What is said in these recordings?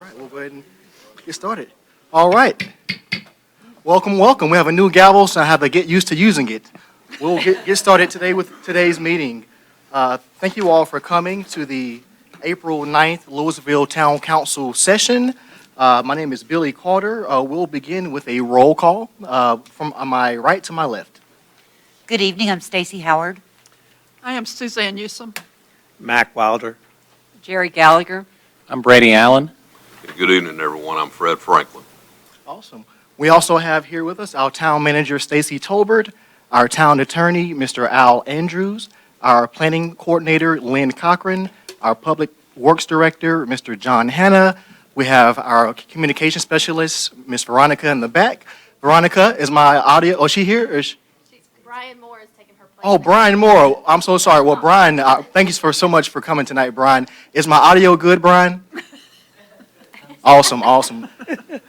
All right, we'll go ahead and get started. All right. Welcome, welcome. We have a new gavel, so I have to get used to using it. We'll get started today with today's meeting. Thank you all for coming to the April 9th Lewisville Town Council session. My name is Billy Carter. We'll begin with a roll call from my right to my left. Good evening, I'm Stacy Howard. I am Suzanne Newsom. Mac Wilder. Jerry Gallagher. I'm Brady Allen. Good evening, everyone. I'm Fred Franklin. Awesome. We also have here with us our town manager, Stacy Tolbert, our town attorney, Mr. Al Andrews, our planning coordinator, Lynn Cochran, our public works director, Mr. John Hanna. We have our communication specialist, Ms. Veronica in the back. Veronica, is my audio, is she here? Brian Moore is taking her place. Oh, Brian Moore. I'm so sorry. Well, Brian, thank you so much for coming tonight, Brian. Is my audio good, Brian? Awesome.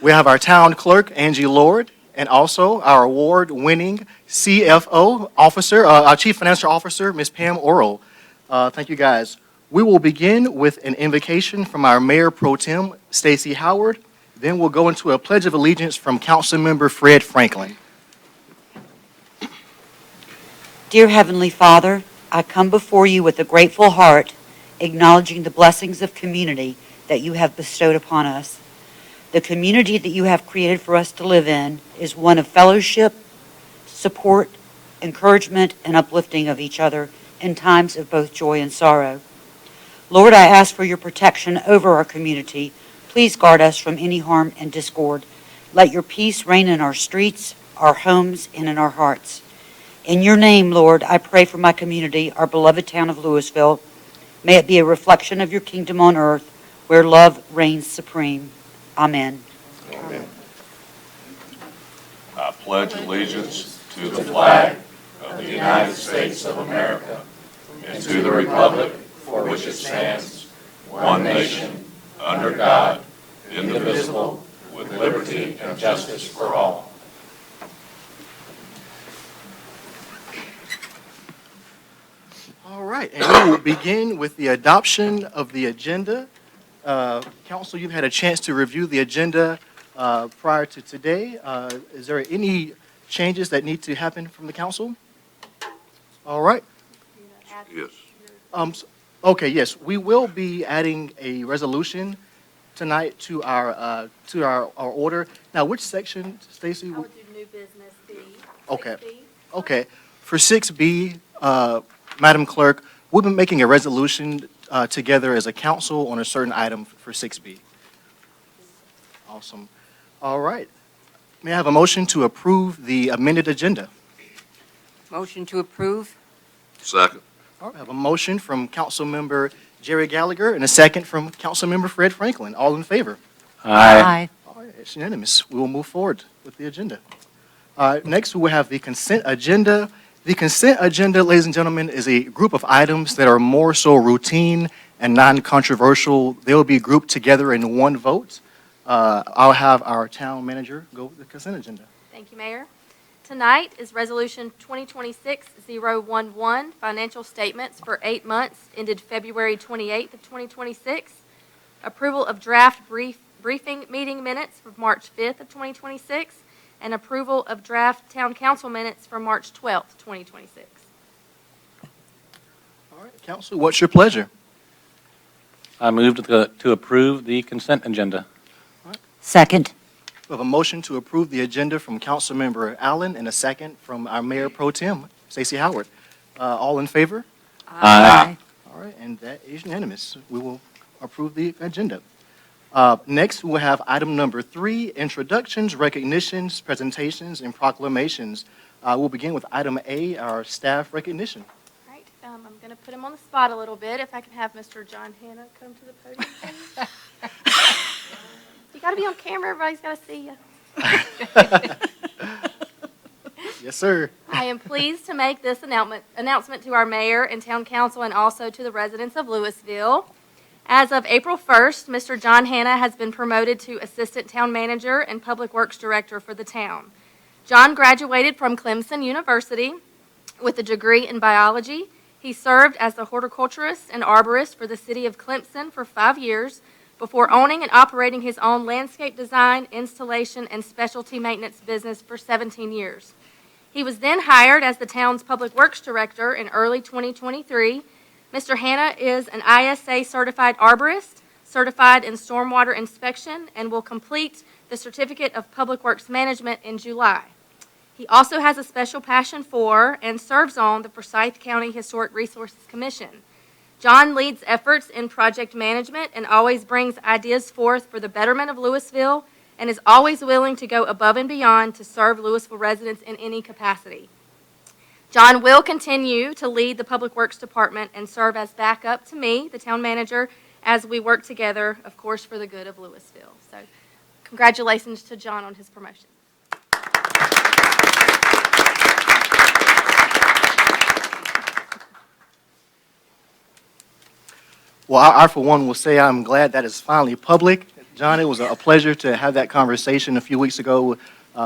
We have our town clerk, Angie Lord, and also our award-winning CFO officer, our chief financial officer, Ms. Pam Orrell. Thank you, guys. We will begin with an invocation from our mayor pro tem, Stacy Howard. Then we'll go into a pledge of allegiance from Councilmember Fred Franklin. Dear Heavenly Father, I come before you with a grateful heart, acknowledging the blessings of community that you have bestowed upon us. The community that you have created for us to live in is one of fellowship, support, encouragement, and uplifting of each other in times of both joy and sorrow. Lord, I ask for your protection over our community. Please guard us from any harm and discord. Let your peace reign in our streets, our homes, and in our hearts. In your name, Lord, I pray for my community, our beloved town of Lewisville. May it be a reflection of your kingdom on earth, where love reigns supreme. Amen. Amen. I pledge allegiance to the flag of the United States of America and to the republic for which it stands, one nation, under God, indivisible, with liberty and justice for all. All right, and we will begin with the adoption of the agenda. Council, you've had a chance to review the agenda prior to today. Is there any changes that need to happen from the council? All right. Yes. Okay, yes, we will be adding a resolution tonight to our order. Now, which section, Stacy? I would do new business B. Okay. 6B. Okay, for 6B, Madam Clerk, we've been making a resolution together as a council on a certain item for 6B. Awesome. All right. May I have a motion to approve the amended agenda? Motion to approve. Second. All right, I have a motion from Councilmember Jerry Gallagher and a second from Councilmember Fred Franklin. All in favor? Aye. All right, it's unanimous. We will move forward with the agenda. Next, we will have the consent agenda. The consent agenda, ladies and gentlemen, is a group of items that are more so routine and non-controversial. They will be grouped together in one vote. I'll have our town manager go with the consent agenda. Thank you, Mayor. Tonight is Resolution 2026-011, financial statements for 8 months ended February 28th of 2026. Approval of draft briefing meeting minutes for March 5th of 2026. And approval of draft town council minutes for March 12th, 2026. All right, Council, what's your pleasure? I move to approve the consent agenda. Second. We have a motion to approve the agenda from Councilmember Allen and a second from our Mayor Pro Tem, Stacy Howard. All in favor? Aye. All right, and that is unanimous. We will approve the agenda. Next, we'll have item number 3, introductions, recognitions, presentations, and proclamations. We'll begin with item A, our staff recognition. All right, I'm going to put him on the spot a little bit. If I can have Mr. John Hanna come to the podium, please. You got to be on camera. Everybody's got to see you. Yes, sir. I am pleased to make this announcement to our mayor and town council and also to the residents of Lewisville. As of April 1st, Mr. John Hanna has been promoted to Assistant Town Manager and Public Works Director for the town. John graduated from Clemson University with a degree in biology. He served as the horticulturist and arborist for the city of Clemson for 5 years, before owning and operating his own landscape design, installation, and specialty maintenance business for 17 years. He was then hired as the town's Public Works Director in early 2023. Mr. Hanna is an ISA certified arborist, certified in stormwater inspection, and will complete the Certificate of Public Works Management in July. He also has a special passion for and serves on the Forsyth County Historic Resources Commission. John leads efforts in project management and always brings ideas forth for the betterment of Lewisville and is always willing to go above and beyond to serve Lewisville residents in any capacity. John will continue to lead the Public Works Department and serve as backup to me, the town manager, as we work together, of course, for the good of Lewisville. So, congratulations to John on his promotion. Well, I for one, will say I'm glad that it's finally public. John, it was a pleasure to have that conversation a few weeks ago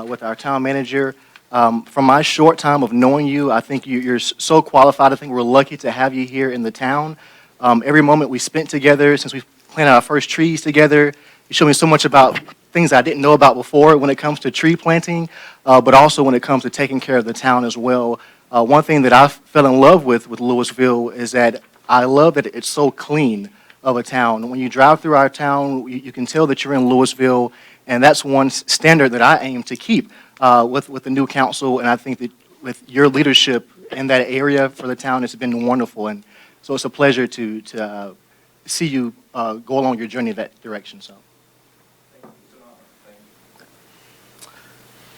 with our town manager. From my short time of knowing you, I think you're so qualified. I think we're lucky to have you here in the town. Every moment we spent together since we planted our first trees together, you showed me so much about things I didn't know about before when it comes to tree planting, but also when it comes to taking care of the town as well. One thing that I fell in love with Lewisville is that I love that it's so clean of a town. When you drive through our town, you can tell that you're in Lewisville, and that's one standard that I aim to keep with the new council, and I think that with your leadership in that area for the town, it's been wonderful, and so it's a pleasure to see you go along your journey in that direction. So,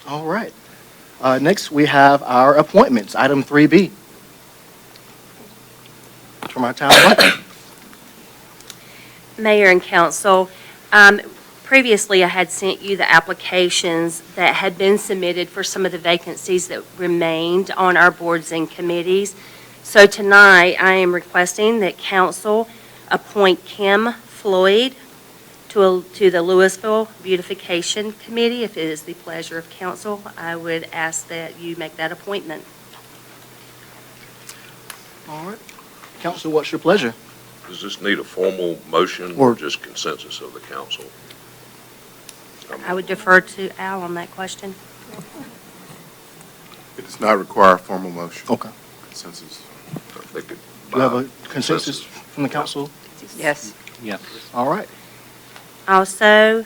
all right. Next, we have our appointments, item 3B. From our town clerk. Mayor and council, previously I had sent you the applications that had been submitted for some of the vacancies that remained on our boards and committees. So tonight, I am requesting that council appoint Kim Floyd to the Lewisville Beautification Committee. If it is the pleasure of council, I would ask that you make that appointment. All right. Council, what's your pleasure? Does this need a formal motion Or- or just consensus of the council? I would defer to Al on that question. It does not require a formal motion. Okay. Consensus. I think it- Do you have a consensus from the council? Yes. Yes. All right. Also,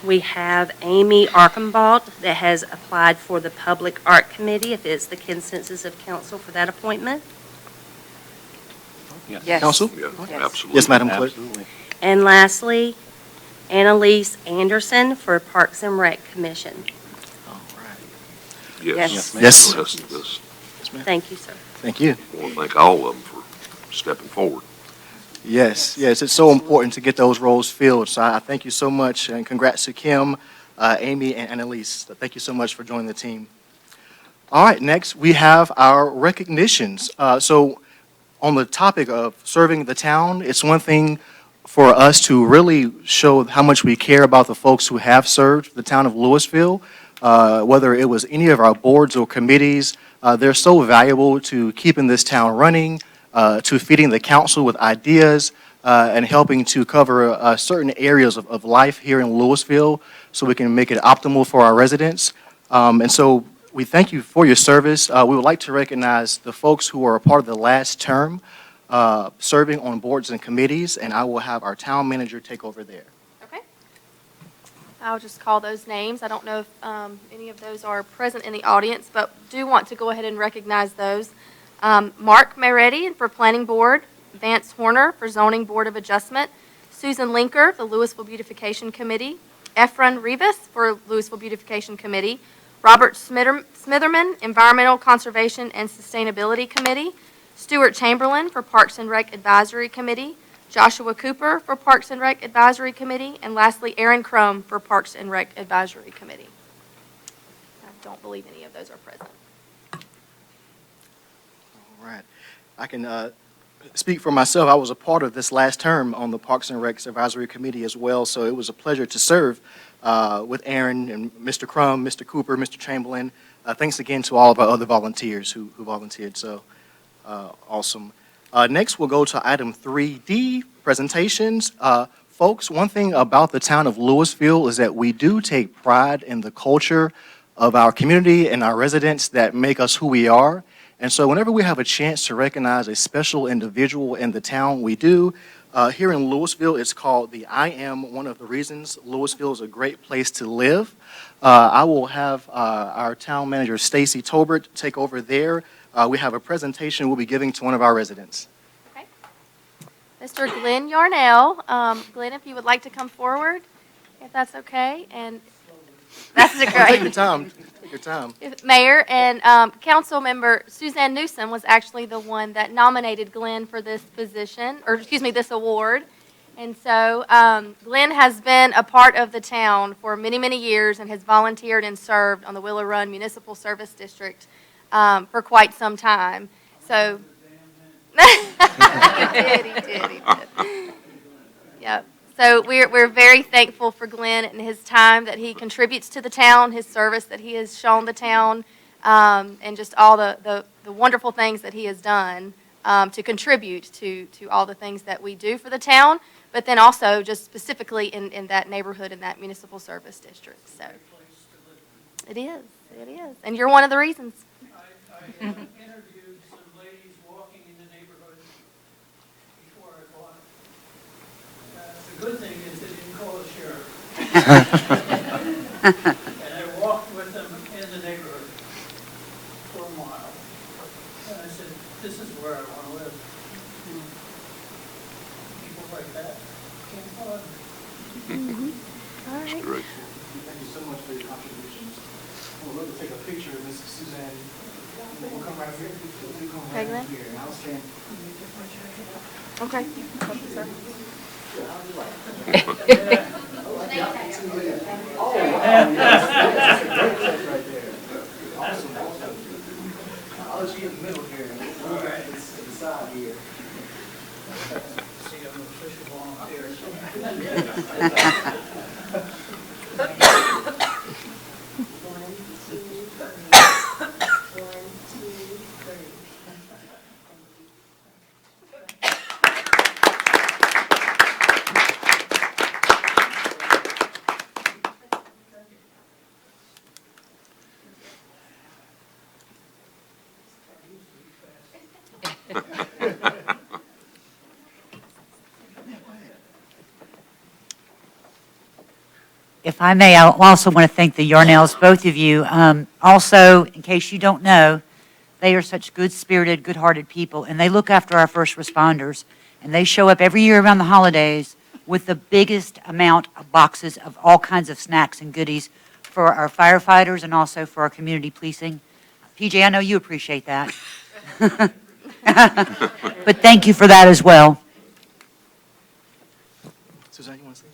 we have Amy Archambault that has applied for the Public Art Committee, if it's the consensus of council for that appointment. Yes. Yes. Council? Yeah, Yes. absolutely. Yes, Madam Clerk. Absolutely. And lastly, Annalise Anderson for Parks and Rec Commission. All right. Yes. Yes. ma'am. Yes. This- Yes, ma'am. Thank you, sir. Thank you. I want to thank all of them for stepping forward. Yes, it's so important to get those roles filled. So I thank you so much, and congrats to Kim, Amy, and Annalise. Thank you so much for joining the team. All right, next we have our recognitions. So on the topic of serving the town, it's one thing for us to really show how much we care about the folks who have served the town of Lewisville, whether it was any of our boards or committees. They're so valuable to keeping this town running, to feeding the council with ideas, and helping to cover certain areas of life here in Lewisville so we can make it optimal for our residents. And so we thank you for your service. We would like to recognize the folks who are a part of the last term serving on boards and committees, and I will have our town manager take over there. Okay. I'll just call those names. I don't know if any of those are present in the audience, but do want to go ahead and recognize those. Mark Meretti for Planning Board, Vance Horner for Zoning Board of Adjustment, Susan Linker, the Lewisville Beautification Committee, Efron Rivas for Lewisville Beautification Committee, Robert Smitherman, Environmental Conservation and Sustainability Committee, Stuart Chamberlain for Parks and Rec Advisory Committee, Joshua Cooper for Parks and Rec Advisory Committee, and lastly, Aaron Crum for Parks and Rec Advisory Committee. I don't believe any of those are present. All right. I can speak for myself. I was a part of this last term on the Parks and Recs Advisory Committee as well, so it was a pleasure to serve with Aaron and Mr. Crum, Mr. Cooper, Mr. Chamberlain. Thanks again to all of our other volunteers who volunteered, so awesome. Next, we'll go to item 3D, presentations. Folks, one thing about the town of Lewisville is that we do take pride in the culture of our community and our residents that make us who we are. And so whenever we have a chance to recognize a special individual in the town, we do. Here in Lewisville, it's called the I Am One of the Reasons Lewisville is a great place to live. I will have our town manager, Stacy Tolbert, take over there. We have a presentation we'll be giving to one of our residents. Mr. Glenn Yarnell. Glenn, if you would like to come forward, if that's okay. And that's Take your great. time. Take your time. Mayor and council member Suzanne Newsom was actually the one that nominated Glenn for this position, or excuse me, this award. And so Glenn has been a part of the town for many, many years and has volunteered and served on the Willow Run Municipal Service District for quite some time. So he did. Yep. So we're very thankful for Glenn and his time that he contributes to the town, his service that he has shown the town, and just all the wonderful things that he has done to contribute to all the things that we do for the town, but then also just specifically in that neighborhood, in that municipal service district. So it is. And you're one of the reasons. I interviewed some ladies walking in the neighborhood before I bought it. The good thing is they didn't call the sheriff. And I walked with them in the neighborhood for a while. And I said, this is where I want to live. People like that can't bother me. All right. Great. Thank you so much for your contributions. We'll look to take a picture of Ms. Suzanne. We'll come right here. We'll come right Glenn? here. And I'll stand. Okay. Awesome. I'll let you get in the middle here. We'll get to the side here. See, I'm an official volunteer. If I may, I also want to thank the Yarnells, both of you. Also, in case you don't know, they are such good-spirited, good-hearted people, and they look after our first responders, and they show up every year around the holidays with the biggest amount of boxes of all kinds of snacks and goodies for our firefighters and also for our community policing. PJ, I know you appreciate that. But thank you for that as well. Suzanne, you want to say?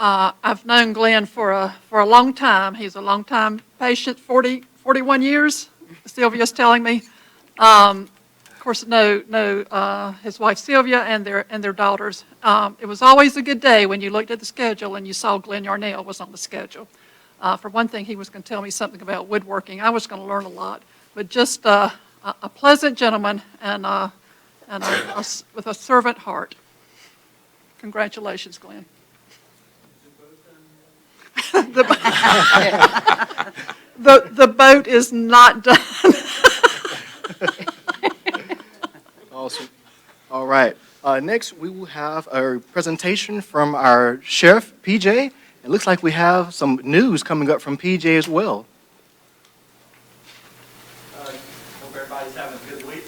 I've known Glenn for a long time. He's a long-time patient, 41 years, Sylvia's telling me. Of course, know his wife Sylvia and their daughters. It was always a good day when you looked at the schedule and you saw Glenn Yarnell was on the schedule. For one thing, he was going to tell me something about woodworking. I was going to learn a lot, but just a pleasant gentleman and with a servant heart. Congratulations, Glenn. The boat is not done. Awesome. All right. Next, we will have a presentation from our sheriff, PJ. It looks like we have some news coming up from PJ as well. Hope everybody's having a good week.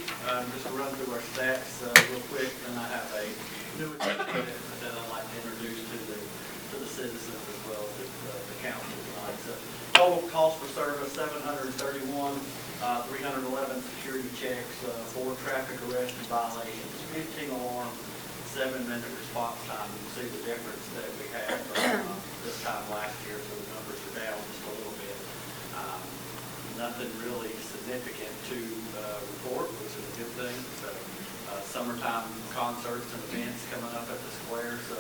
Just to run through our stats real quick, and I have a new executive that I'd like to introduce to the citizens as well as the council tonight. So, total cost for service, $731, 311 security checks, 4 traffic arrests and violations, 15 alarms, 7-minute response time. You can see the difference that we have this time last year, so the numbers are down just a little bit. Nothing really significant to report, which is a good thing. So summertime concerts and events coming up at the square, so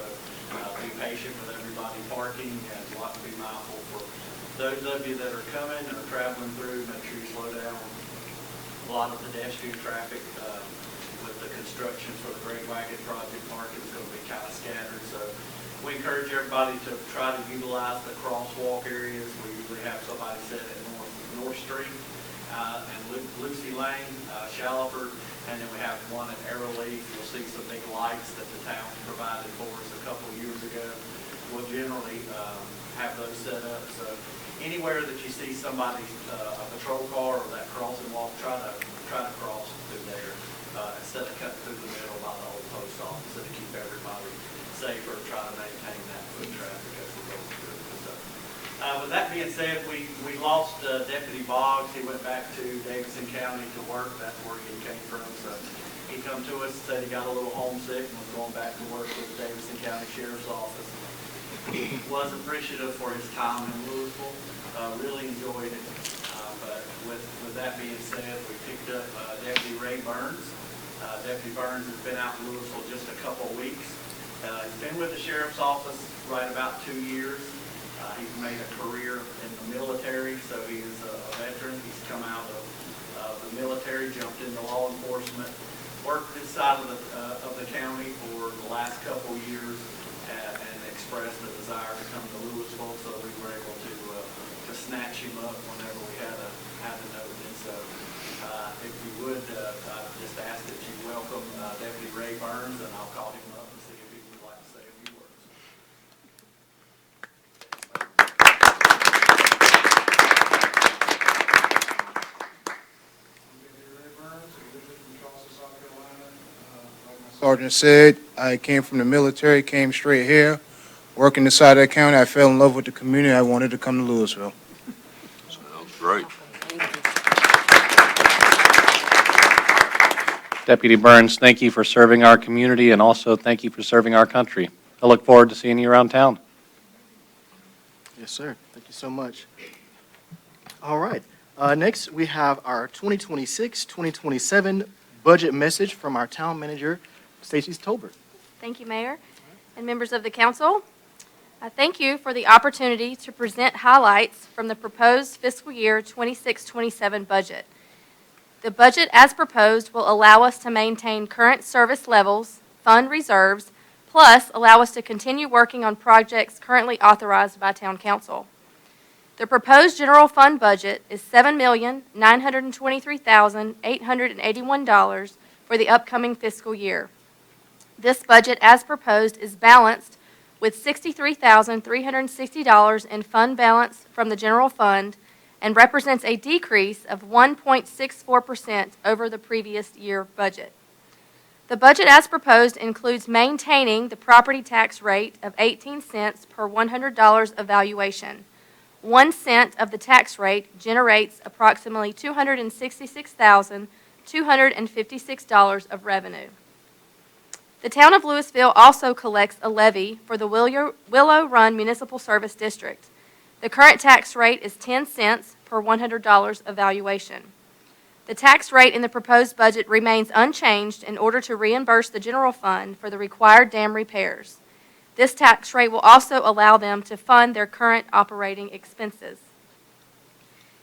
be patient with everybody parking and be mindful for those of you that are coming or traveling through. Make sure you slow down. A lot of pedestrian traffic with the construction for the Great Wagon project market is going to be kind of scattered. So we encourage everybody to try to utilize the crosswalk areas. We usually have somebody set at North Street and Lucy Lane, Shallowford, and then we have one at Arrowleaf. You'll see some big lights that the town provided for us a couple of years ago. We'll generally have those set up. So anywhere that you see somebody, a patrol car or that crossing walk, try to cross through there instead of cutting through the middle by the old post office, and to keep everybody safer, try to maintain that foot traffic as we go through. So, with that being said, we lost Deputy Boggs. He went back to Davidson County to work. That's where he came from. So he come to us and said he got a little homesick and was going back to work with the Davidson County Sheriff's Office. Was appreciative for his time in Lewisville, really enjoyed it. But with that being said, we picked up Deputy Ray Burns. Deputy Burns has been out in Lewisville just a couple of weeks. He's been with the Sheriff's Office right about 2 years. He's made a career in the military, so he is a veteran. He's come out of the military, jumped into law enforcement, worked this side of the county for the last couple of years, and expressed a desire to come to Lewisville, so we were able to snatch him up whenever we had an opening. So if you would, I just ask that you welcome Deputy Ray Burns, and I'll call him up and see if he would like to say a few words. Sergeant said, I came from the military, came straight here, working inside that county. I fell in love with the community. I wanted to come to Lewisville. Sounds great. Deputy Burns, thank you for serving our community, and also thank you for serving our country. I look forward to seeing you around town. Yes, sir. Thank you so much. All right. Next, we have our 2026-2027 budget message from our town manager, Stacey Tolbert. Thank you, Mayor, and members of the council. I thank you for the opportunity to present highlights from the proposed fiscal year 26-27 budget. The budget as proposed will allow us to maintain current service levels, fund reserves, plus allow us to continue working on projects currently authorized by Town Council. The proposed general fund budget is $7,923,881 for the upcoming fiscal year. This budget, as proposed, is balanced with $63,360 in fund balance from the general fund and represents a decrease of 1.64% over the previous year budget. The budget as proposed includes maintaining the property tax rate of 18 cents per $100 of valuation. 1 cent of the tax rate generates approximately $266,256 of revenue. The town of Lewisville also collects a levy for the Willow Run Municipal Service District. The current tax rate is 10 cents per $100 of valuation. The tax rate in the proposed budget remains unchanged in order to reimburse the general fund for the required dam repairs. This tax rate will also allow them to fund their current operating expenses.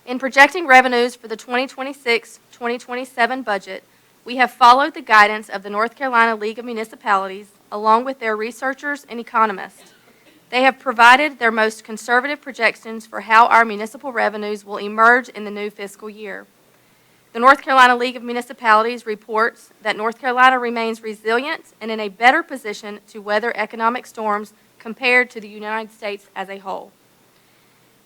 In projecting revenues for the 2026-2027 budget, we have followed the guidance of the North Carolina League of Municipalities, along with their researchers and economists. They have provided their most conservative projections for how our municipal revenues will emerge in the new fiscal year. The North Carolina League of Municipalities reports that North Carolina remains resilient and in a better position to weather economic storms compared to the United States as a whole.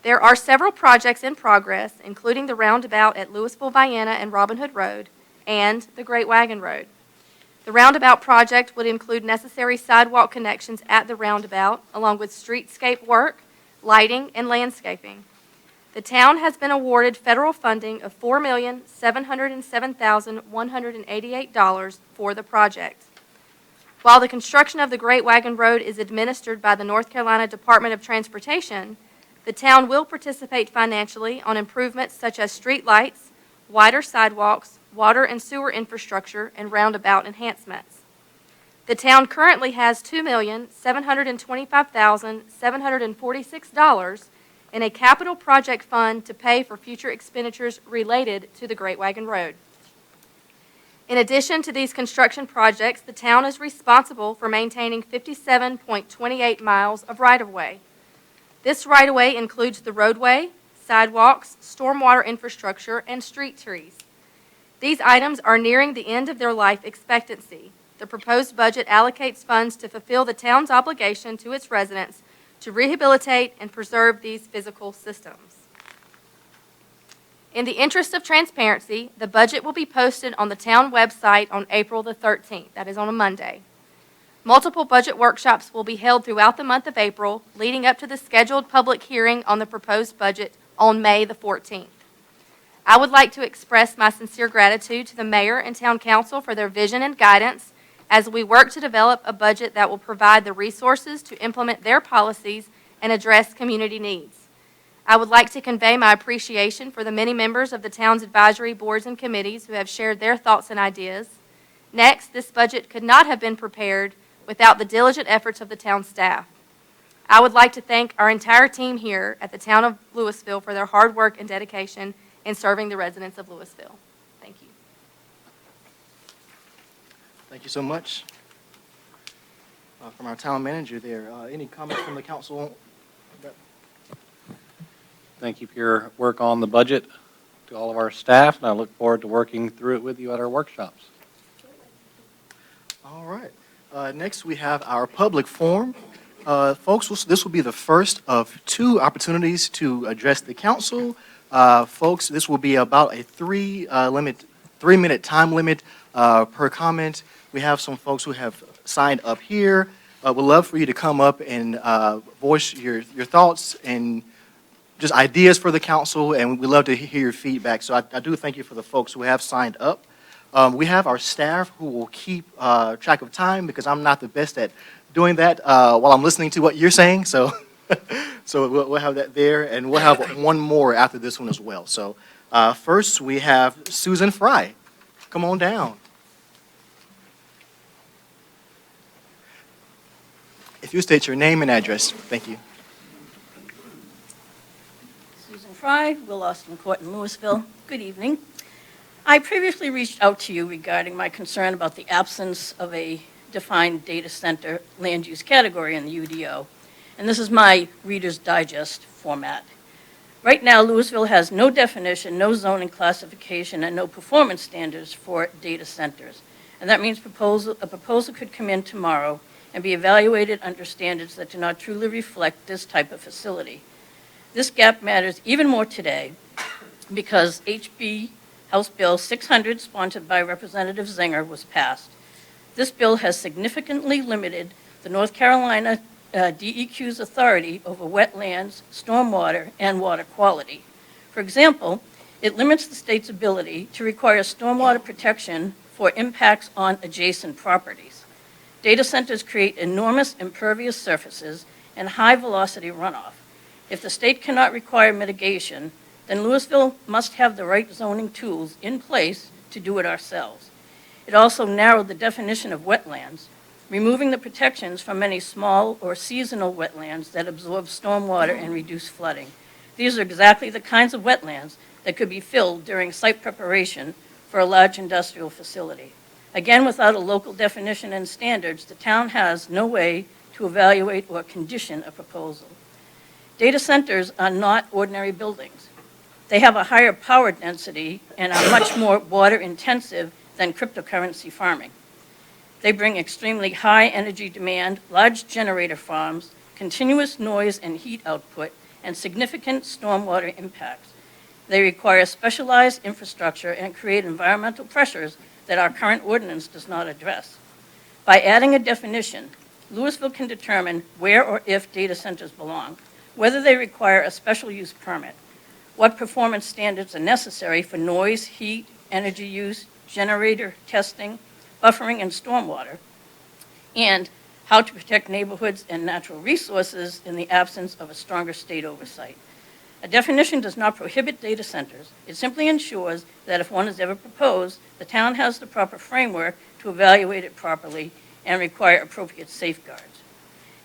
There are several projects in progress, including the roundabout at Lewisville, Vienna, and Robin Hood Road, and the Great Wagon Road. The roundabout project would include necessary sidewalk connections at the roundabout, along with streetscape work, lighting, and landscaping. The town has been awarded federal funding of $4,707,188 for the project. While the construction of the Great Wagon Road is administered by the North Carolina Department of Transportation, the town will participate financially on improvements such as street lights, wider sidewalks, water and sewer infrastructure, and roundabout enhancements. The town currently has $2,725,746 in a capital project fund to pay for future expenditures related to the Great Wagon Road. In addition to these construction projects, the town is responsible for maintaining 57.28 miles of right-of-way. This right-of-way includes the roadway, sidewalks, stormwater infrastructure, and street trees. These items are nearing the end of their life expectancy. The proposed budget allocates funds to fulfill the town's obligation to its residents to rehabilitate and preserve these physical systems. In the interest of transparency, the budget will be posted on the town website on April the 13th. That is on a Monday. Multiple budget workshops will be held throughout the month of April, leading up to the scheduled public hearing on the proposed budget on May the 14th. I would like to express my sincere gratitude to the mayor and town council for their vision and guidance as we work to develop a budget that will provide the resources to implement their policies and address community needs. I would like to convey my appreciation for the many members of the town's advisory boards and committees who have shared their thoughts and ideas. Next, this budget could not have been prepared without the diligent efforts of the town staff. I would like to thank our entire team here at the town of Lewisville for their hard work and dedication in serving the residents of Lewisville. Thank you. Thank you so much. From our town manager there, any comments from the council? Thank you for your work on the budget, to all of our staff, and I look forward to working through it with you at our workshops. All right. Next, we have our public forum. Folks, this will be the first of two opportunities to address the council. Folks, this will be about a 3-minute time limit per comment. We have some folks who have signed up here. We'd love for you to come up and voice your thoughts and just ideas for the council, and we'd love to hear your feedback. So I do thank you for the folks who have signed up. We have our staff who will keep track of time because I'm not the best at doing that while I'm listening to what you're saying. So, so we'll have that there, and we'll have one more after this one as well. So first we have Susan Fry. Come on down. If you state your name and address, thank you. Susan Fry, Will Austin Court in Lewisville. Good evening. I previously reached out to you regarding my concern about the absence of a defined data center land use category in the UDO, and this is my Reader's Digest format. Right now, Lewisville has no definition, no zoning classification, and no performance standards for data centers, and that means a proposal could come in tomorrow and be evaluated under standards that do not truly reflect this type of facility. This gap matters even more today because HB House Bill 600, sponsored by Representative Zinger, was passed. This bill has significantly limited the North Carolina DEQ's authority over wetlands, stormwater, and water quality. For example, it limits the state's ability to require stormwater protection for impacts on adjacent properties. Data centers create enormous impervious surfaces and high-velocity runoff. If the state cannot require mitigation, then Lewisville must have the right zoning tools in place to do it ourselves. It also narrowed the definition of wetlands, removing the protections from many small or seasonal wetlands that absorb stormwater and reduce flooding. These are exactly the kinds of wetlands that could be filled during site preparation for a large industrial facility. Again, without a local definition and standards, the town has no way to evaluate or condition a proposal. Data centers are not ordinary buildings. They have a higher power density and are much more water intensive than cryptocurrency farming. They bring extremely high energy demand, large generator farms, continuous noise and heat output, and significant stormwater impacts. They require specialized infrastructure and create environmental pressures that our current ordinance does not address. By adding a definition, Lewisville can determine where or if data centers belong, whether they require a special use permit, what performance standards are necessary for noise, heat, energy use, generator testing, buffering, and stormwater, and how to protect neighborhoods and natural resources in the absence of a stronger state oversight. A definition does not prohibit data centers. It simply ensures that if one is ever proposed, the town has the proper framework to evaluate it properly and require appropriate safeguards.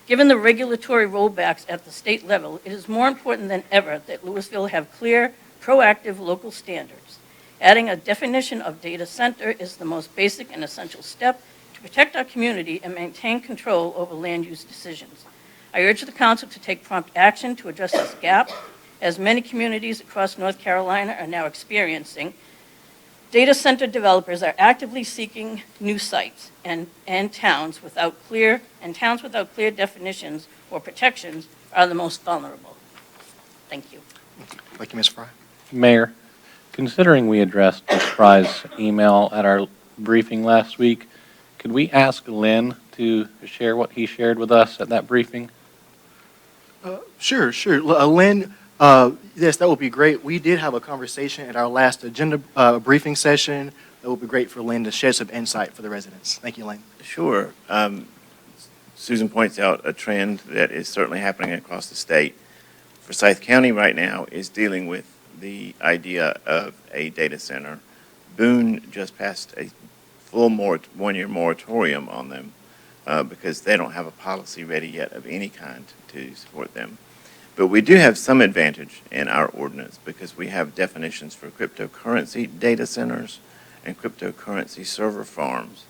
Given the regulatory rollbacks at the state level, it is more important than ever that Lewisville have clear, proactive local standards. Adding a definition of data center is the most basic and essential step to protect our community and maintain control over land use decisions. I urge the council to take prompt action to address this gap, as many communities across North Carolina are now experiencing. Data center developers are actively seeking new sites, and towns without clear definitions or protections are the most vulnerable. Thank you. Thank you, Ms. Fry. Mayor, considering we addressed Ms. Fry's email at our briefing last week, could we ask Lynn to share what he shared with us at that briefing? Sure. Lynn, yes, that would be great. We did have a conversation at our last agenda briefing session. That would be great for Lynn to share some insight for the residents. Thank you, Lynn. Sure. Susan points out a trend that is certainly happening across the state. Forsyth County right now is dealing with the idea of a data center. Boone just passed a full one-year moratorium on them because they don't have a policy ready yet of any kind to support them. But we do have some advantage in our ordinance because we have definitions for cryptocurrency data centers and cryptocurrency server farms.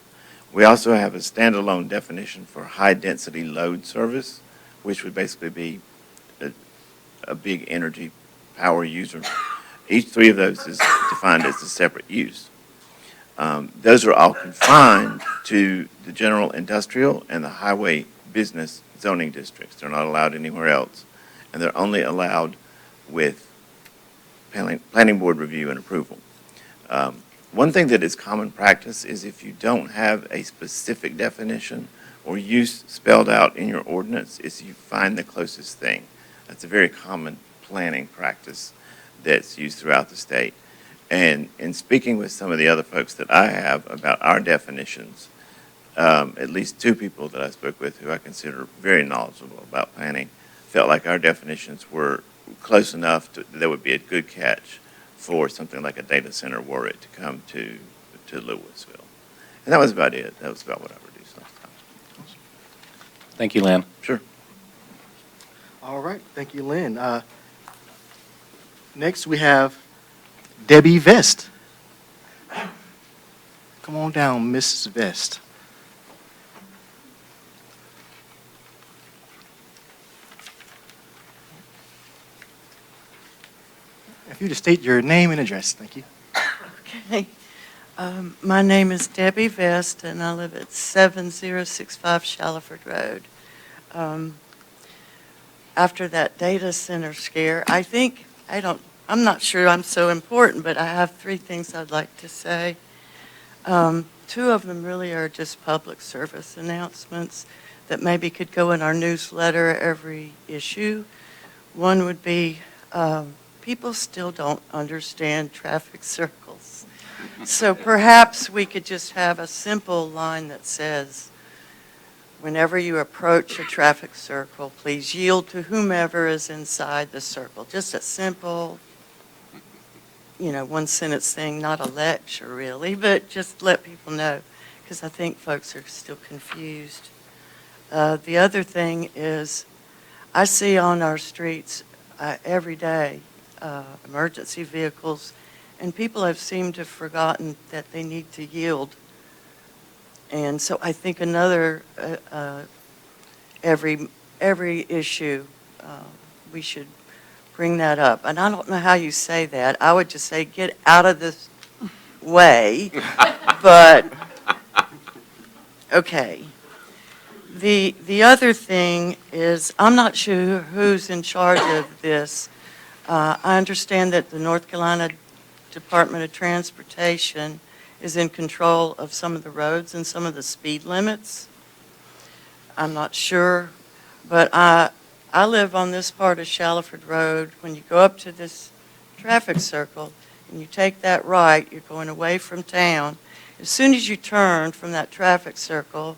We also have a standalone definition for high-density load service, which would basically be a big energy power user. Each three of those is defined as a separate use. Those are all confined to the general industrial and the highway business zoning districts. They're not allowed anywhere else, and they're only allowed with planning board review and approval. One thing that is common practice is if you don't have a specific definition or use spelled out in your ordinance, is you find the closest thing. That's a very common planning practice that's used throughout the state. And in speaking with some of the other folks that I have about our definitions, at least two people that I spoke with who I consider very knowledgeable about planning felt like our definitions were close enough that there would be a good catch for something like a data center were it to come to Lewisville. And that was about it. That was about what I reduced last time. Thank you, Lynn. Sure. All right. Thank you, Lynn. Next, we have Debbie Vest. Come on down, Mrs. Vest. If you just state your name and address, thank you. Okay. My name is Debbie Vest, and I live at 7065 Shallowford Road. After that data center scare, I'm not sure I'm so important, but I have three things I'd like to say. Two of them really are just public service announcements that maybe could go in our newsletter every issue. One would be, people still don't understand traffic circles. So perhaps we could just have a simple line that says, whenever you approach a traffic circle, please yield to whomever is inside the circle. Just a simple, one sentence thing, not a lecture really, but just let people know, because I think folks are still confused. The other thing is, I see on our streets every day emergency vehicles, and people have seemed to have forgotten that they need to yield. And so I think another, every issue, we should bring that up. And I don't know how you say that. I would just say, get out of this way. But, okay. The other thing is, I'm not sure who's in charge of this. I understand that the North Carolina Department of Transportation is in control of some of the roads and some of the speed limits. I'm not sure, but I live on this part of Shallowford Road. When you go up to this traffic circle and you take that right, you're going away from town. As soon as you turn from that traffic circle,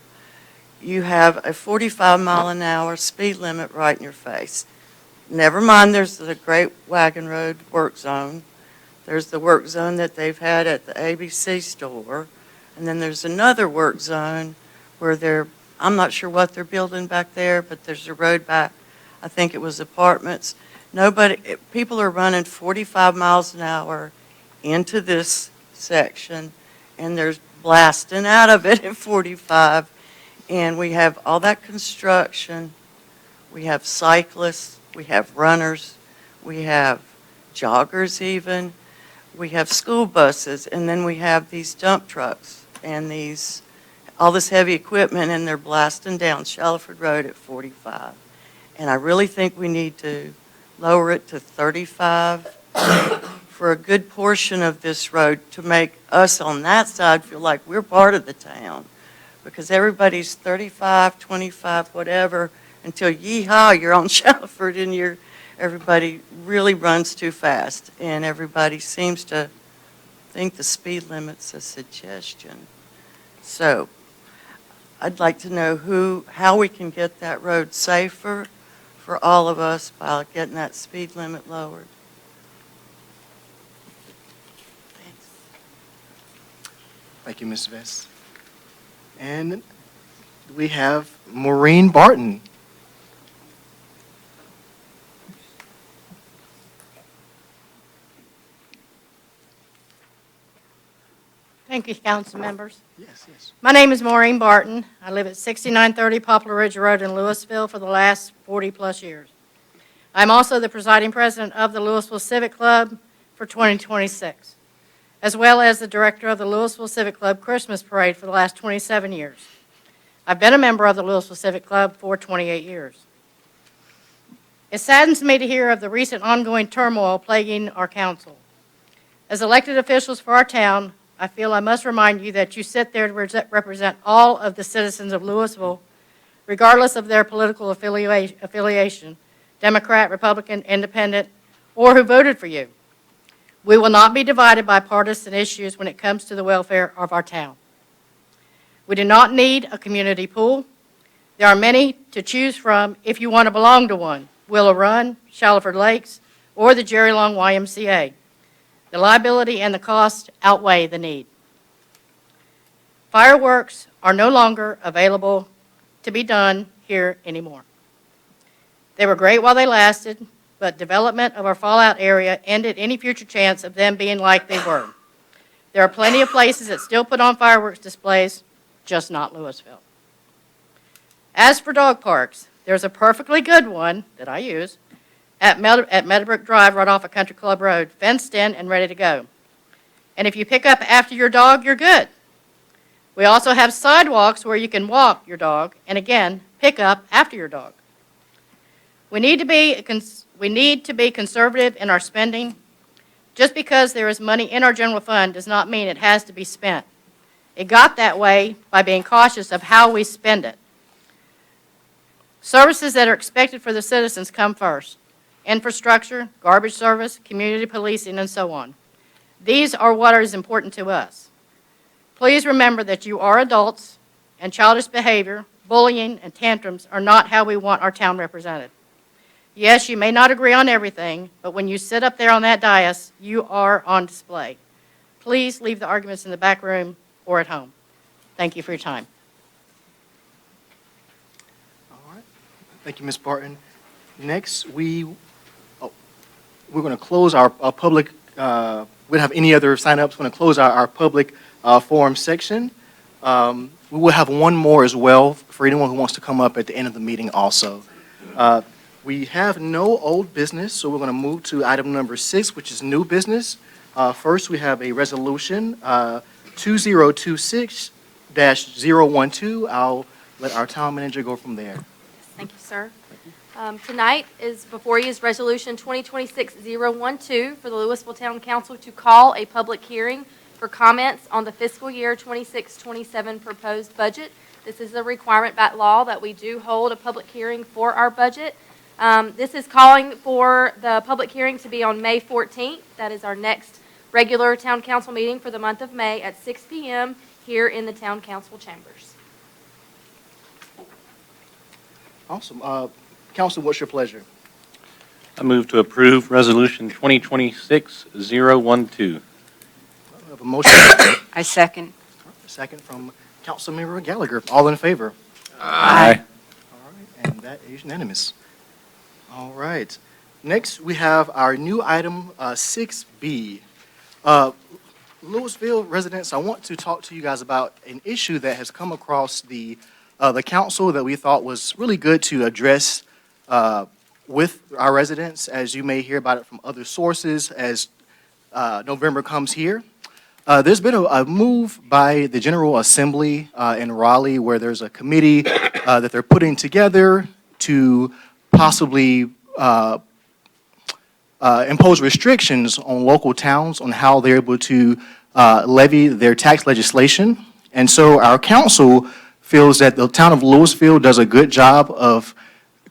you have a 45-mile-an-hour speed limit right in your face. Never mind, there's the Great Wagon Road work zone. There's the work zone that they've had at the ABC store. And then there's another work zone where I'm not sure what they're building back there, but there's a road back. I think it was apartments. People are running 45 miles an hour into this section, and there's blasting out of it at 45. And we have all that construction. We have cyclists. We have runners. We have joggers even. We have school buses. And then we have these dump trucks and all this heavy equipment, and they're blasting down Shalford Road at 45. And I really think we need to lower it to 35 for a good portion of this road to make us on that side feel like we're part of the town. Because everybody's 35, 25, whatever, until yeehaw, you're on Shalford and everybody really runs too fast. And everybody seems to think the speed limit's a suggestion. So I'd like to know how we can get that road safer for all of us by getting that speed limit lowered. Thanks. Thank you, Ms. Vest. And we have Maureen Barton. Thank you, council members. Yes, yes. My name is Maureen Barton. I live at 6930 Poplar Ridge Road in Lewisville for the last 40-plus years. I'm also the presiding president of the Lewisville Civic Club for 2026, as well as the director of the Lewisville Civic Club Christmas Parade for the last 27 years. I've been a member of the Lewisville Civic Club for 28 years. It saddens me to hear of the recent ongoing turmoil plaguing our council. As elected officials for our town, I feel I must remind you that you sit there to represent all of the citizens of Lewisville, regardless of their political affiliation, Democrat, Republican, Independent, or who voted for you. We will not be divided by partisan issues when it comes to the welfare of our town. We do not need a community pool. There are many to choose from if you want to belong to one: Willow Run, Shalford Lakes, or the Jerry Long YMCA. The liability and the cost outweigh the need. Fireworks are no longer available to be done here anymore. They were great while they lasted, but development of our fallout area ended any future chance of them being like they were. There are plenty of places that still put on fireworks displays, just not Lewisville. As for dog parks, there's a perfectly good one that I use at Meadowbrook Drive right off of Country Club Road, fenced in and ready to go. And if you pick up after your dog, you're good. We also have sidewalks where you can walk your dog and, again, pick up after your dog. We need to be conservative in our spending. Just because there is money in our general fund does not mean it has to be spent. It got that way by being cautious of how we spend it. Services that are expected for the citizens come first: infrastructure, garbage service, community policing, and so on. These are what is important to us. Please remember that you are adults, and childish behavior, bullying, and tantrums are not how we want our town represented. Yes, you may not agree on everything, but when you sit up there on that dais, you are on display. Please leave the arguments in the back room or at home. Thank you for your time. All right. Thank you, Ms. Barton. Next, we're going to close our public, we don't have any other sign-ups. We're going to close our public forum section. We will have one more as well for anyone who wants to come up at the end of the meeting also. We have no old business, so we're going to move to item number 6, which is new business. First, we have a resolution, 2026-012. I'll let our town manager go from there. Thank you, sir. Tonight is before you is Resolution 2026-012 for the Lewisville Town Council to call a public hearing for comments on the fiscal year 26-27 proposed budget. This is a requirement by law that we do hold a public hearing for our budget. This is calling for the public hearing to be on May 14th. That is our next regular Town Council meeting for the month of May at 6 p.m. here in the Town Council chambers. Awesome. Council, what's your pleasure? I move to approve Resolution 2026-012. We have a motion. I second. A second from Councilmember Gallagher. All in favor? Aye. All right, and that is unanimous. All right. Next, we have our new item 6B. Lewisville residents, I want to talk to you guys about an issue that has come across the council that we thought was really good to address with our residents, as you may hear about it from other sources as November comes here. There's been a move by the General Assembly in Raleigh where there's a committee that they're putting together to possibly impose restrictions on local towns on how they're able to levy their tax legislation. And so our council feels that the town of Louisville does a good job of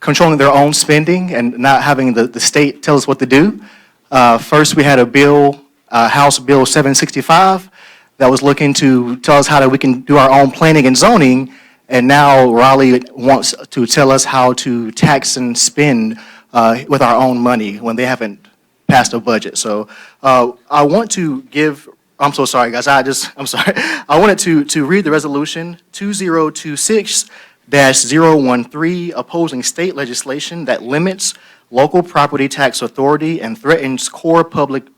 controlling their own spending and not having the state tell us what to do. First, we had a bill, House Bill 765, that was looking to tell us how that we can do our own planning and zoning, and now Raleigh wants to tell us how to tax and spend with our own money when they haven't passed a budget. So I want to give, I'm so sorry, guys. I'm sorry. I wanted to read the resolution 2026-013 opposing state legislation that limits local property tax authority and threatens core public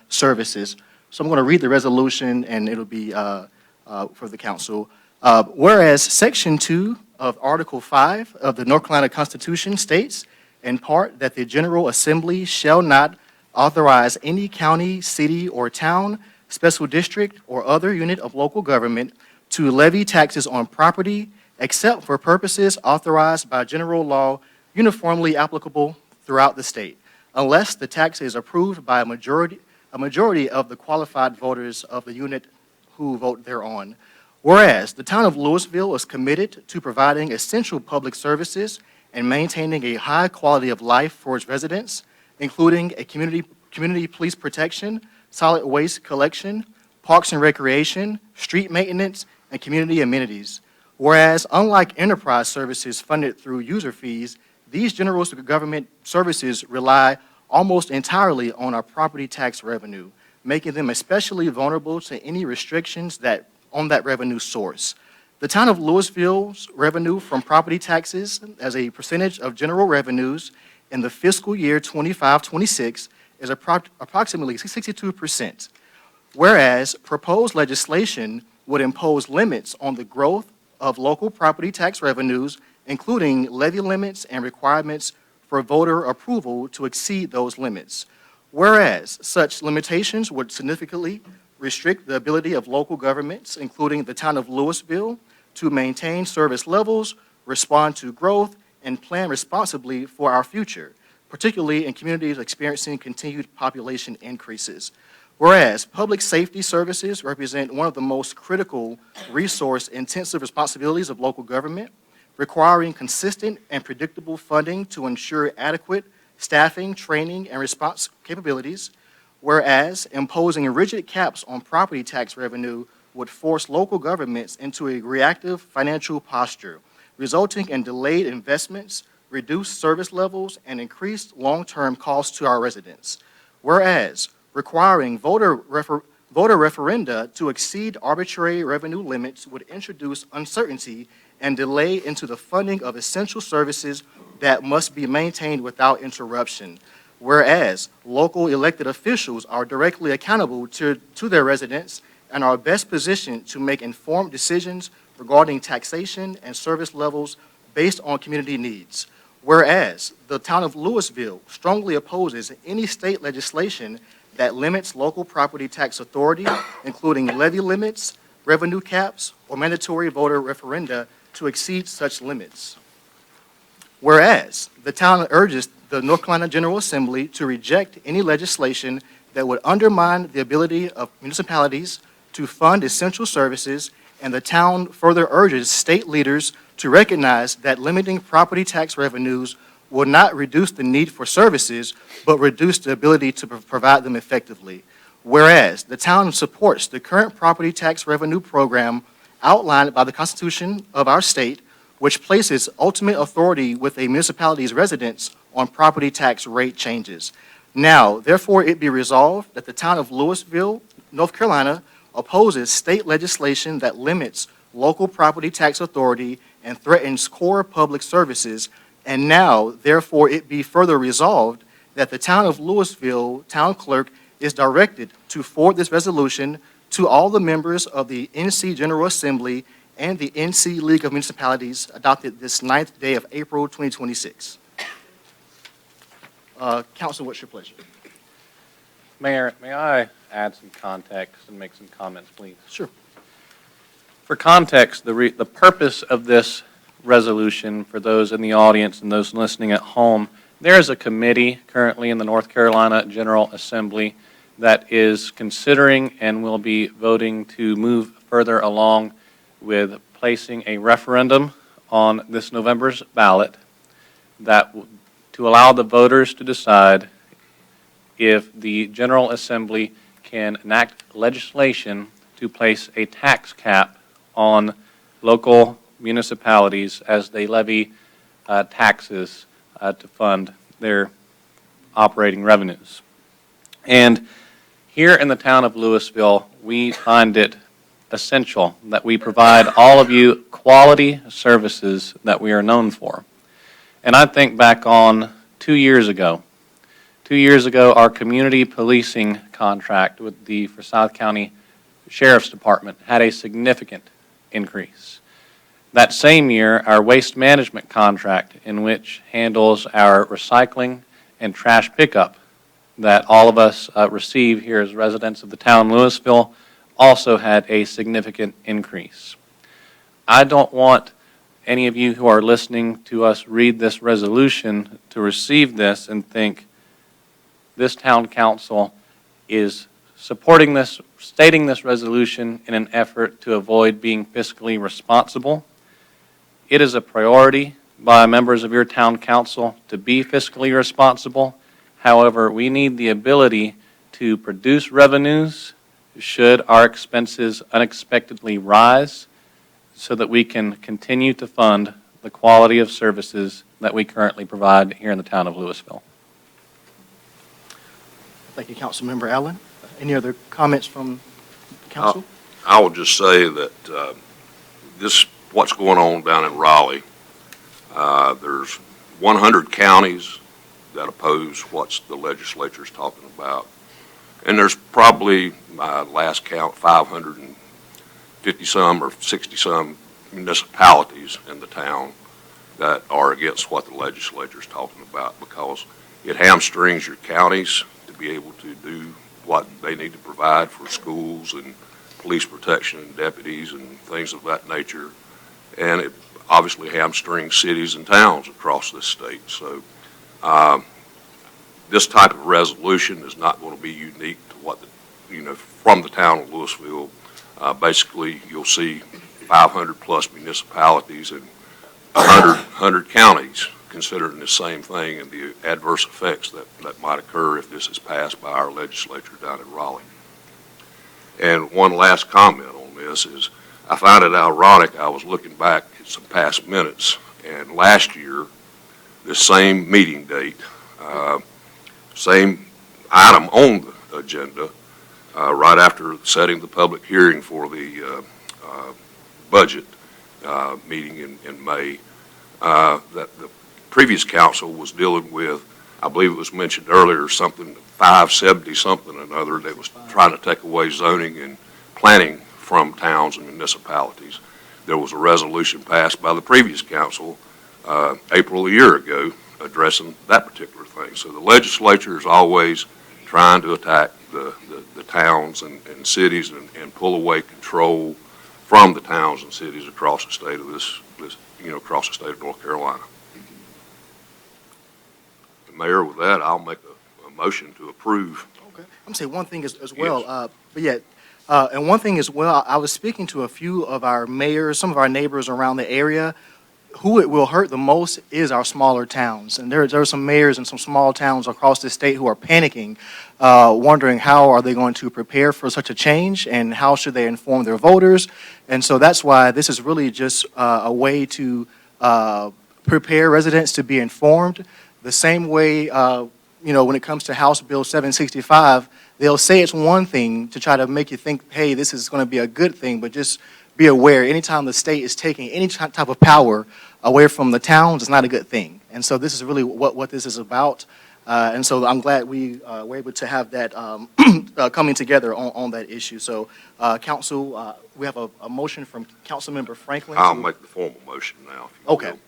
services. So I'm going to read the resolution, and it'll be for the council. Whereas Section 2 of Article 5 of the North Carolina Constitution states, in part, that the General Assembly shall not authorize any county, city, or town, special district, or other unit of local government to levy taxes on property except for purposes authorized by general law uniformly applicable throughout the state, unless the tax is approved by a majority of the qualified voters of the unit who vote thereon. Whereas the town of Louisville is committed to providing essential public services and maintaining a high quality of life for its residents, including a community police protection, solid waste collection, parks and recreation, street maintenance, and community amenities. Whereas, unlike enterprise services funded through user fees, these general government services rely almost entirely on our property tax revenue, making them especially vulnerable to any restrictions on that revenue source. The town of Louisville's revenue from property taxes as a percentage of general revenues in the fiscal year 25-26 is approximately 62%, whereas proposed legislation would impose limits on the growth of local property tax revenues, including levy limits and requirements for voter approval to exceed those limits. Whereas such limitations would significantly restrict the ability of local governments, including the town of Louisville, to maintain service levels, respond to growth, and plan responsibly for our future, particularly in communities experiencing continued population increases. Whereas public safety services represent one of the most critical resource-intensive responsibilities of local government, requiring consistent and predictable funding to ensure adequate staffing, training, and response capabilities. Whereas imposing rigid caps on property tax revenue would force local governments into a reactive financial posture, resulting in delayed investments, reduced service levels, and increased long-term costs to our residents. Whereas requiring voter referenda to exceed arbitrary revenue limits would introduce uncertainty and delay into the funding of essential services that must be maintained without interruption. Whereas local elected officials are directly accountable to their residents and are best positioned to make informed decisions regarding taxation and service levels based on community needs. Whereas the town of Louisville strongly opposes any state legislation that limits local property tax authority, including levy limits, revenue caps, or mandatory voter referenda to exceed such limits. Whereas the town urges the North Carolina General Assembly to reject any legislation that would undermine the ability of municipalities to fund essential services, and the town further urges state leaders to recognize that limiting property tax revenues will not reduce the need for services, but reduce the ability to provide them effectively. Whereas the town supports the current property tax revenue program outlined by the Constitution of our state, which places ultimate authority with a municipality's residents on property tax rate changes. Now, therefore, it be resolved that the town of Louisville, North Carolina, opposes state legislation that limits local property tax authority and threatens core public services. And now, therefore, it be further resolved that the town of Louisville town clerk is directed to forward this resolution to all the members of the NC General Assembly and the NC League of Municipalities adopted this 9th day of April 2026. Council, what's your pleasure? Mayor, may I add some context and make some comments, please? Sure. For context, the purpose of this resolution, for those in the audience and those listening at home, there is a committee currently in the North Carolina General Assembly that is considering and will be voting to move further along with placing a referendum on this November's ballot to allow the voters to decide if the General Assembly can enact legislation to place a tax cap on local municipalities as they levy taxes to fund their operating revenues. And here in the town of Lewisville, we find it essential that we provide all of you quality services that we are known for. And I think back on 2 years ago. 2 years ago, our community policing contract with the Forsyth County Sheriff's Department had a significant increase. That same year, our waste management contract, in which handles our recycling and trash pickup that all of us receive here as residents of the town of Lewisville, also had a significant increase. I don't want any of you who are listening to us read this resolution to receive this and think this town council is supporting this, stating this resolution in an effort to avoid being fiscally responsible. It is a priority by members of your town council to be fiscally responsible. However, we need the ability to produce revenues should our expenses unexpectedly rise so that we can continue to fund the quality of services that we currently provide here in the town of Lewisville. Thank you, Councilmember Allen. Any other comments from council? I will just say that what's going on down in Raleigh, there's 100 counties that oppose what the legislature's talking about. And there's probably, my last count, 550-some or 60-some municipalities in the town that are against what the legislature's talking about, because it hamstrings your counties to be able to do what they need to provide for schools and police protection and deputies and things of that nature. And it obviously hamstrings cities and towns across this state. So this type of resolution is not going to be unique to what, from the town of Lewisville. Basically, you'll see 500-plus municipalities and 100 counties considering the same thing and the adverse effects that might occur if this is passed by our legislature down in Raleigh. And one last comment on this is, I find it ironic. I was looking back at some past minutes, and last year, this same meeting date, same item on the agenda, right after setting the public hearing for the budget meeting in May, that the previous council was dealing with, I believe it was mentioned earlier, something 570-something or another that was trying to take away zoning and planning from towns and municipalities. There was a resolution passed by the previous council April a year ago addressing that particular thing. So the legislature is always trying to attack the towns and cities and pull away control from the towns and cities across the state of across the state of North Carolina. Mayor, with that, I'll make a motion to approve. Okay. I'm going to say one thing as well. Yes. And one thing as well, I was speaking to a few of our mayors, some of our neighbors around the area. Who it will hurt the most is our smaller towns. And there are some mayors in some small towns across the state who are panicking, wondering how are they going to prepare for such a change and how should they inform their voters. And so that's why this is really just a way to prepare residents to be informed. The same way, when it comes to House Bill 765, they'll say it's one thing to try to make you think, hey, this is going to be a good thing, but just be aware, anytime the state is taking any type of power away from the towns, it's not a good thing. And so this is really what this is about. And so I'm glad we were able to have that coming together on that issue. So, Council, we have a motion from Councilmember Franklin. I'll make the formal motion now, if you Okay. will.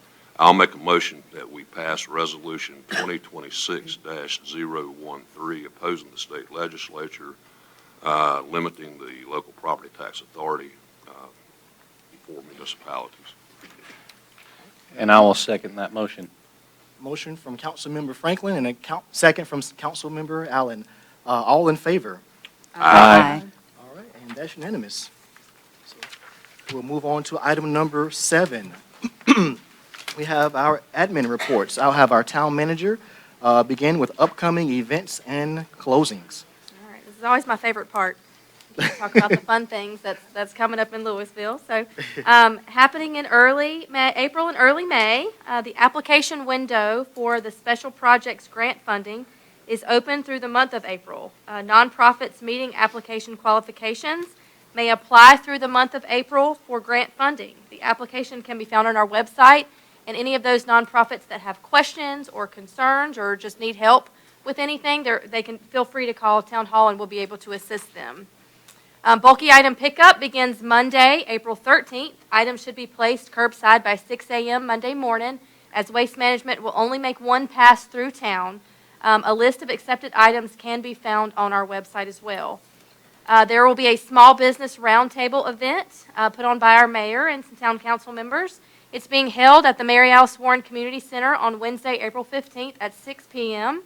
I'll make a motion that we pass Resolution 2026-013, opposing the state legislature, limiting the local property tax authority for municipalities. And I will second that motion. Motion from Councilmember Franklin and a second from Councilmember Allen. All in favor? Aye. All right, and that's unanimous. So we'll move on to item number 7. We have our admin reports. I'll have our town manager begin with upcoming events and closings. All right, this is always my favorite part. Talk about the fun things that's coming up in Lewisville. So, happening in April and early May, the application window for the special projects grant funding is open through the month of April. Nonprofits meeting application qualifications may apply through the month of April for grant funding. The application can be found on our website, and any of those nonprofits that have questions or concerns or just need help with anything, they can feel free to call Town Hall and we'll be able to assist them. Bulky item pickup begins Monday, April 13th. Items should be placed curbside by 6 a.m. Monday morning, as Waste Management will only make one pass through town. A list of accepted items can be found on our website as well. There will be a small business roundtable event put on by our mayor and some town council members. It's being held at the Mary Alice Warren Community Center on Wednesday, April 15th at 6 p.m.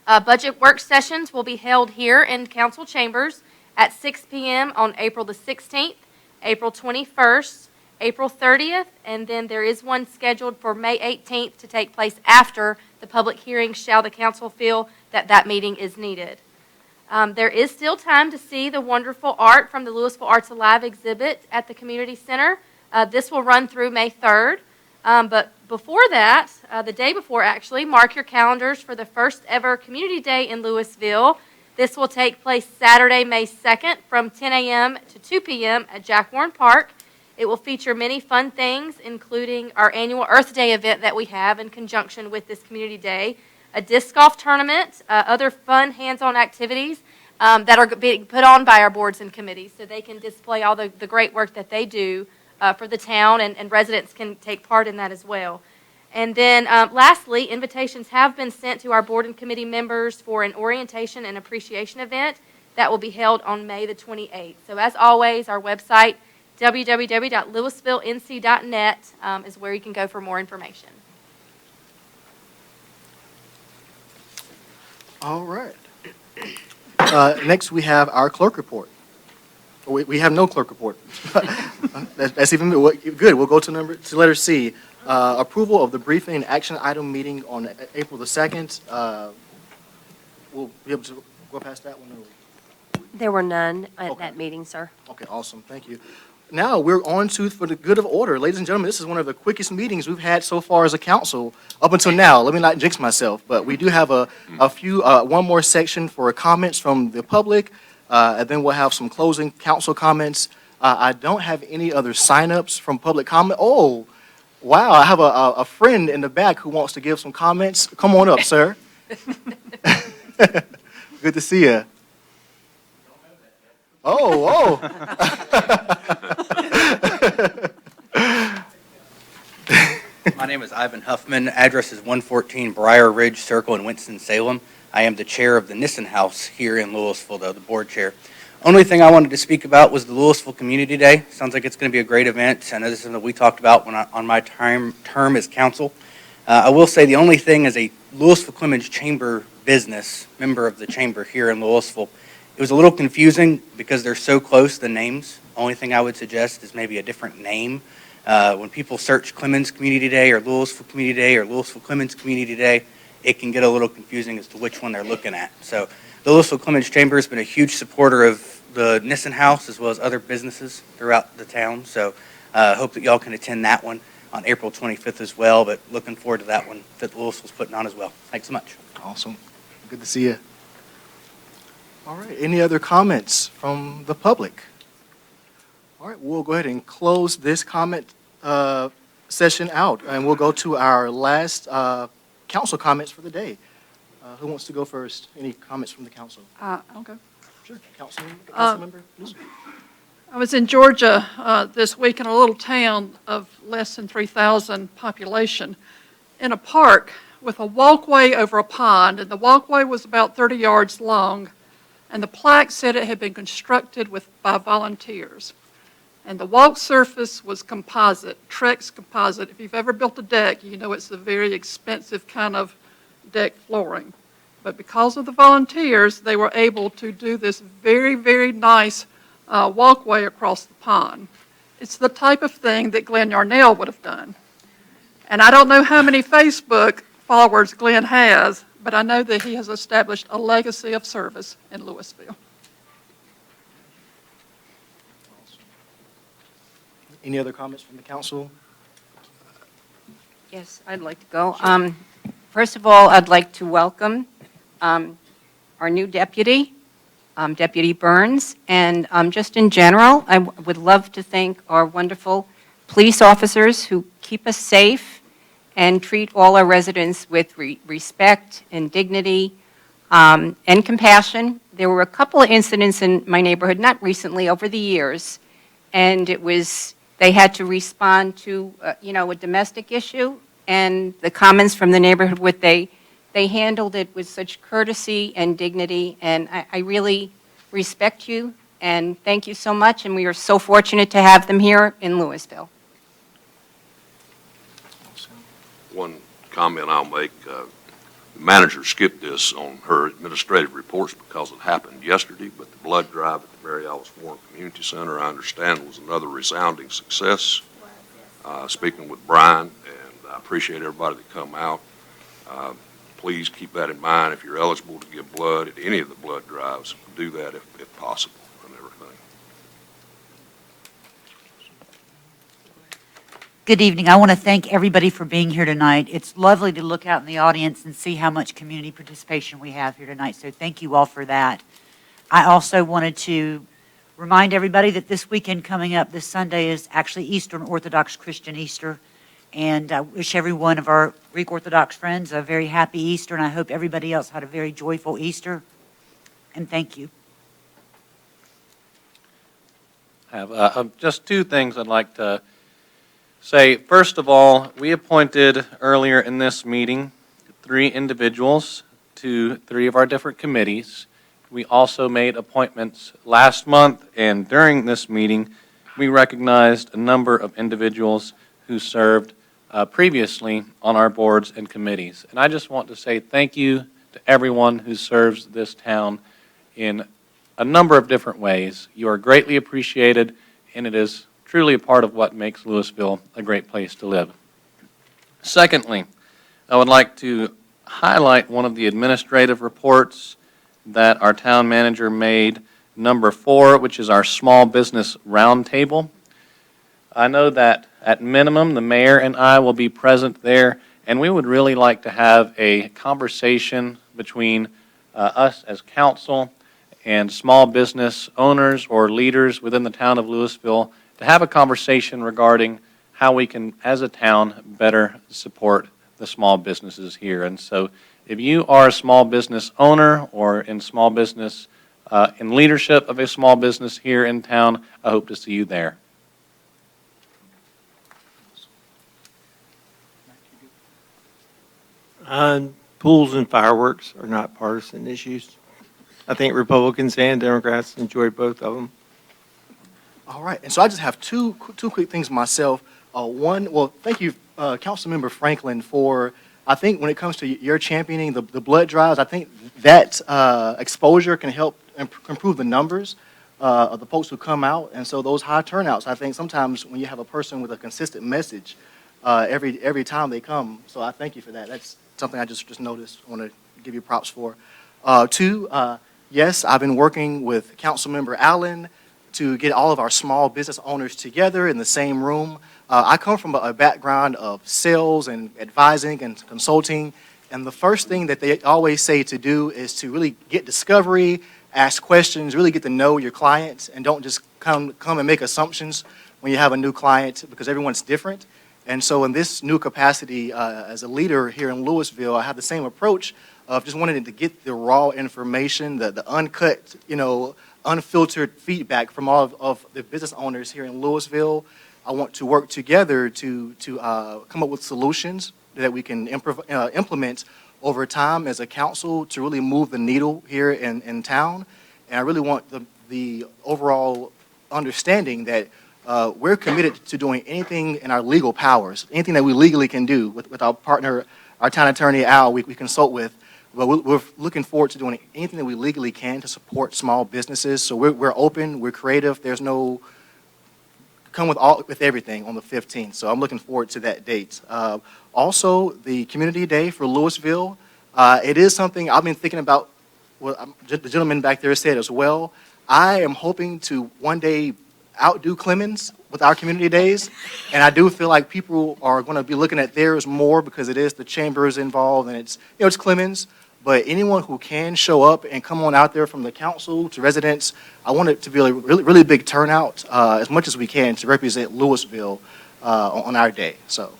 Budget work sessions will be held here in council chambers at 6 p.m. on April the 16th, April 21st, April 30th, and then there is one scheduled for May 18th to take place after the public hearing, shall the council feel that that meeting is needed. There is still time to see the wonderful art from the Lewisville Arts Alive exhibit at the community center. This will run through May 3rd. But before that, the day before actually, mark your calendars for the first ever Community Day in Lewisville. This will take place Saturday, May 2nd from 10 a.m. to 2 p.m. at Jack Warren Park. It will feature many fun things, including our annual Earth Day event that we have in conjunction with this Community Day, a disc golf tournament, other fun hands-on activities that are being put on by our boards and committees so they can display all the great work that they do for the town, and residents can take part in that as well. And then lastly, invitations have been sent to our board and committee members for an orientation and appreciation event that will be held on May the 28th. So as always, our website, www.lewisvillenc.net, is where you can go for more information. All right. Next, we have our clerk report. We have no clerk report. That's even good. We'll go to letter C. Approval of the briefing and action item meeting on April the 2nd. We'll be able to go past that one. There were none at Okay. that meeting, sir. Okay, awesome. Thank you. Now, we're on to, for the good of order. Ladies and gentlemen, this is one of the quickest meetings we've had so far as a council up until now. Let me not jinx myself, but we do have one more section for comments from the public, and then we'll have some closing council comments. I don't have any other signups from public comment. Oh, wow, I have a friend in the back who wants to give some comments. Come on up, sir. Good to see you. Oh. My name is Ivan Huffman. Address is 114 Briar Ridge Circle in Winston-Salem. I am the chair of the Nissen House here in Lewisville, the board chair. Only thing I wanted to speak about was the Lewisville Community Day. Sounds like it's going to be a great event. I know this is something we talked about on my term as council. I will say the only thing as a Lewisville Clemens Chamber business, member of the chamber here in Lewisville, it was a little confusing because they're so close, the names. Only thing I would suggest is maybe a different name. When people search Clemens Community Day or Lewisville Community Day or Lewisville Clemens Community Day, it can get a little confusing as to which one they're looking at. So the Lewisville Clemens Chamber has been a huge supporter of the Nissen House as well as other businesses throughout the town. So I hope that y'all can attend that one on April 25th as well, but looking forward to that one that Lewisville's putting on as well. Thanks so much. Awesome. Good to see you. All right. Any other comments from the public? All right. We'll go ahead and close this comment session out, and we'll go to our last council comments for the day. Who wants to go first? Any comments from the council? Okay. Sure. Councilmember? I was in Georgia this week in a little town of less than 3,000 population in a park with a walkway over a pond, and the walkway was about 30 yards long, and the plaque said it had been constructed by volunteers. And the walk surface was composite, Trex composite. If you've ever built a deck, you know it's a very expensive kind of deck flooring. But because of the volunteers, they were able to do this very, very nice walkway across the pond. It's the type of thing that Glenn Yarnell would have done. And I don't know how many Facebook followers Glenn has, but I know that he has established a legacy of service in Lewisville. Any other comments from the council? Yes, I'd like to go. First of all, I'd like to welcome our new deputy, Deputy Burns, and just in general, I would love to thank our wonderful police officers who keep us safe and treat all our residents with respect and dignity and compassion. There were a couple of incidents in my neighborhood, not recently, over the years, and they had to respond to, a domestic issue, and the comments from the neighborhood, they handled it with such courtesy and dignity, and I really respect you, and thank you so much, and we are so fortunate to have them here in Lewisville. One comment I'll make, the manager skipped this on her administrative reports because it happened yesterday, but the blood drive at the Mary Alice Warren Community Center, I understand, was another resounding success. Speaking with Brian, and I appreciate everybody that come out. Please keep that in mind. If you're eligible to give blood at any of the blood drives, do that if possible and everything. Good evening. I want to thank everybody for being here tonight. It's lovely to look out in the audience and see how much community participation we have here tonight, so thank you all for that. I also wanted to remind everybody that this weekend coming up, this Sunday, is actually Eastern Orthodox Christian Easter, and I wish every one of our Greek Orthodox friends a very happy Easter, and I hope everybody else had a very joyful Easter, and thank you. I have just two things I'd like to say. First of all, we appointed earlier in this meeting 3 individuals to 3 of our different committees. We also made appointments last month, and during this meeting, we recognized a number of individuals who served previously on our boards and committees. And I just want to say thank you to everyone who serves this town in a number of different ways. You are greatly appreciated, and it is truly a part of what makes Lewisville a great place to live. Secondly, I would like to highlight one of the administrative reports that our town manager made, number 4, which is our small business roundtable. I know that at minimum, the mayor and I will be present there, and we would really like to have a conversation between us as council and small business owners or leaders within the town of Lewisville to have a conversation regarding how we can, as a town, better support the small businesses here. And so if you are a small business owner or in small business, in leadership of a small business here in town, I hope to see you there. Pools and fireworks are not partisan issues. I think Republicans and Democrats enjoy both of them. All right, and so I just have two quick things myself. One, well, thank you, Councilmember Franklin, for, I think when it comes to your championing the blood drives, I think that exposure can help improve the numbers of the folks who come out. And so those high turnouts, I think sometimes when you have a person with a consistent message every time they come, so I thank you for that. That's something I just noticed. I want to give you props for. 2, yes, I've been working with Councilmember Allen to get all of our small business owners together in the same room. I come from a background of sales and advising and consulting, and the first thing that they always say to do is to really get discovery, ask questions, really get to know your clients, and don't just come and make assumptions when you have a new client, because everyone's different. And so in this new capacity as a leader here in Lewisville, I have the same approach of just wanting to get the raw information, the uncut, unfiltered feedback from all of the business owners here in Lewisville. I want to work together to come up with solutions that we can implement over time as a council to really move the needle here in town. And I really want the overall understanding that we're committed to doing anything in our legal powers, anything that we legally can do with our partner, our town attorney, Al, we consult with. But we're looking forward to doing anything that we legally can to support small businesses. So we're open, we're creative. There's no come with everything on the 15th. So I'm looking forward to that date. Also, the Community Day for Lewisville. It is something I've been thinking about, what the gentleman back there said as well. I am hoping to one day outdo Clemens with our community days, and I do feel like people are going to be looking at theirs more because it is the chambers involved and it's it's Clemens. But anyone who can show up and come on out there from the council to residents, I want it to be a really big turnout as much as we can to represent Lewisville on our day. So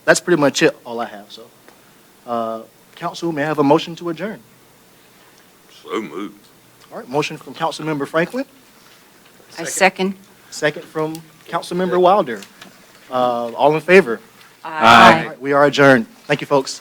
that's pretty much it. All I have. So, council, may I have a motion to adjourn? So moved. All right, motion from Councilmember Franklin. I second. Second from Councilmember Wilder. All in favor? Aye. All right, we are adjourned. Thank you, folks.